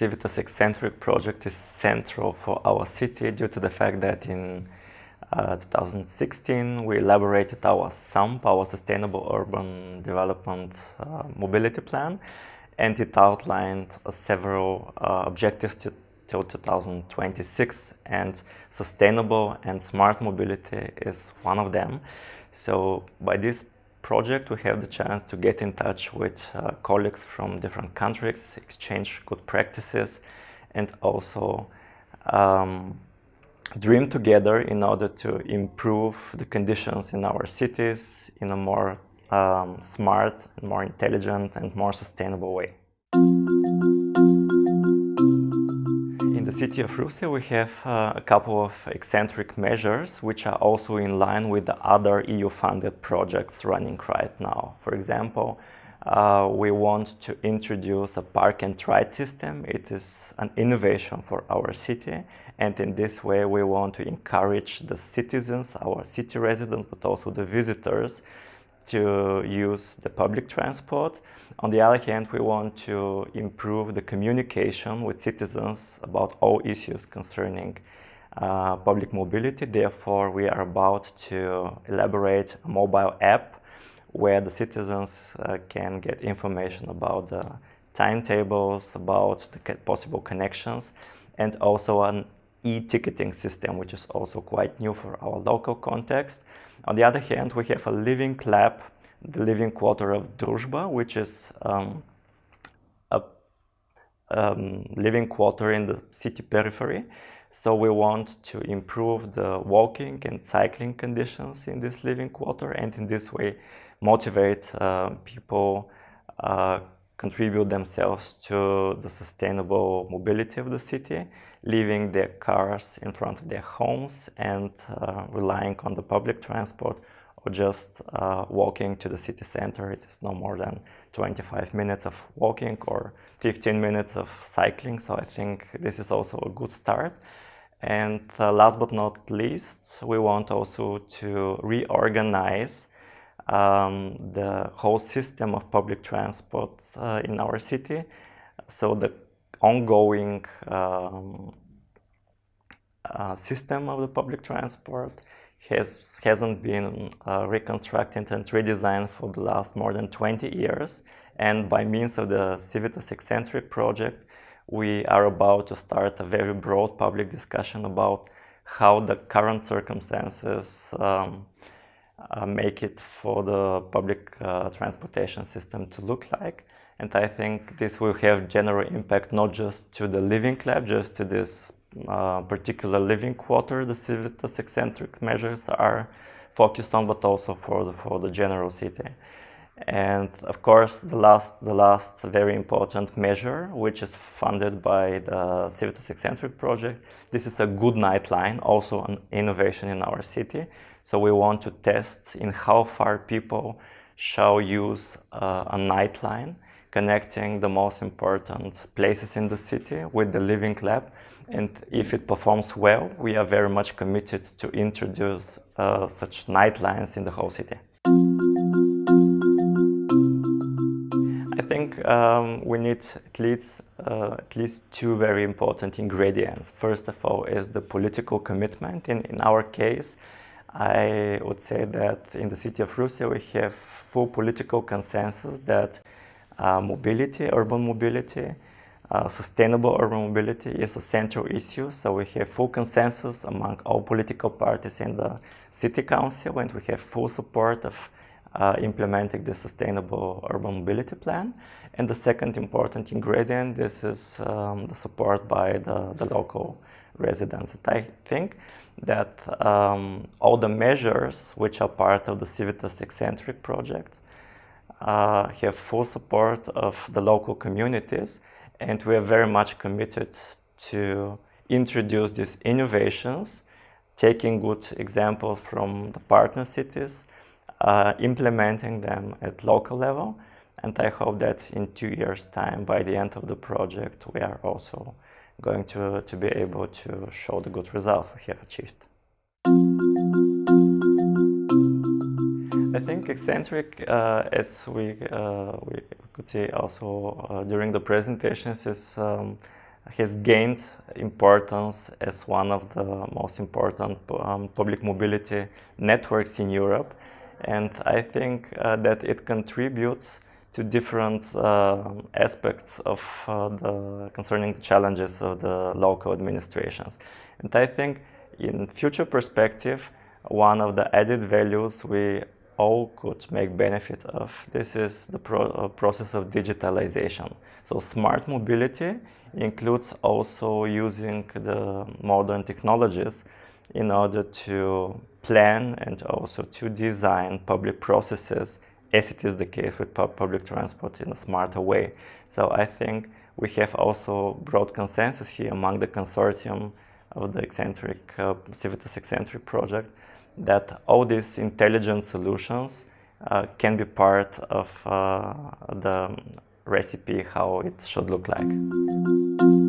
CIVITAS ECCENTRIC project is central for our city due to the fact that in 2016 we elaborated our SUMP, our Sustainable Urban Development Mobility Plan, and it outlined several objectives till 2026, and sustainable and smart mobility is one of them. So by this project we have the chance to get in touch with colleagues from different countries, exchange good practices, and also dream together in order to improve the conditions in our cities in a more smart, more intelligent and more sustainable way. In the city of Ruse we have a couple of eccentric measures which are also in line with the other EU-funded projects running right now. For example, we want to introduce a park and ride system. It is an innovation for our city, and in this way we want to encourage the citizens, our city residents, but also the visitors to use the public transport. On the other hand, we want to improve the communication with citizens about all issues concerning public mobility. Therefore, we are about to elaborate a mobile app where the citizens can get information about the timetables, about the possible connections, and also an e-ticketing system, which is also quite new for our local context. On the other hand, we have a living lab, the living quarter of Druzhba, which is a living quarter in the city periphery. So we want to improve the walking and cycling conditions in this living quarter, and in this way motivate people contribute themselves to the sustainable mobility of the city, leaving their cars in front of their homes and relying on the public transport, or just walking to the city center. It is no more than 25 minutes of walking or 15 minutes of cycling, so I think this is also a good start. And last but not least, we want also to reorganize the whole system of public transport in our city. So the ongoing system of the public transport hasn't been reconstructed and redesigned for the last more than 20 years. And by means of the CIVITAS ECCENTRIC project, we are about to start a very broad public discussion about how the current circumstances make it for the public transportation system to look like. And I think this will have general impact not just to the living lab, just to this particular living quarter the CIVITAS ECCENTRIC measures are focused on, but also for the general city. And of course, the last very important measure, which is funded by the CIVITAS ECCENTRIC project, this is a good night line, also an innovation in our city. So we want to test in how far people shall use a night line, connecting the most important places in the city with the living lab. And if it performs well, we are very much committed to introduce such night lines in the whole city. I think we need at least two very important ingredients. First of all is the political commitment. In our case, I would say that in the city of Ruse we have full political consensus that urban mobility, sustainable urban mobility is a central issue. So we have full consensus among all political parties in the city council, and we have full support of implementing the sustainable urban mobility plan. And the second important ingredient, this is the support by the local residents. And I think that all the measures which are part of the CIVITAS ECCENTRIC project have full support of the local communities, and we are very much committed to introduce these innovations, taking good examples from the partner cities, implementing them at local level, and I hope that in 2 years' time, by the end of the project, we are also going to be able to show the good results we have achieved. I think eccentric, as we could see also during the presentations, is has gained importance as one of the most important public mobility networks in Europe. And I think that it contributes to different aspects of concerning the challenges of the local administrations. And I think in future perspective, one of the added values we all could make benefit of this is the process of digitalization. So smart mobility includes also using the modern technologies in order to plan and also to design public processes, as it is the case with public transport, in a smarter way. So I think we have also broad consensus here among the consortium of the CIVITAS ECCENTRIC project that all these intelligent solutions can be part of the recipe how it should look like.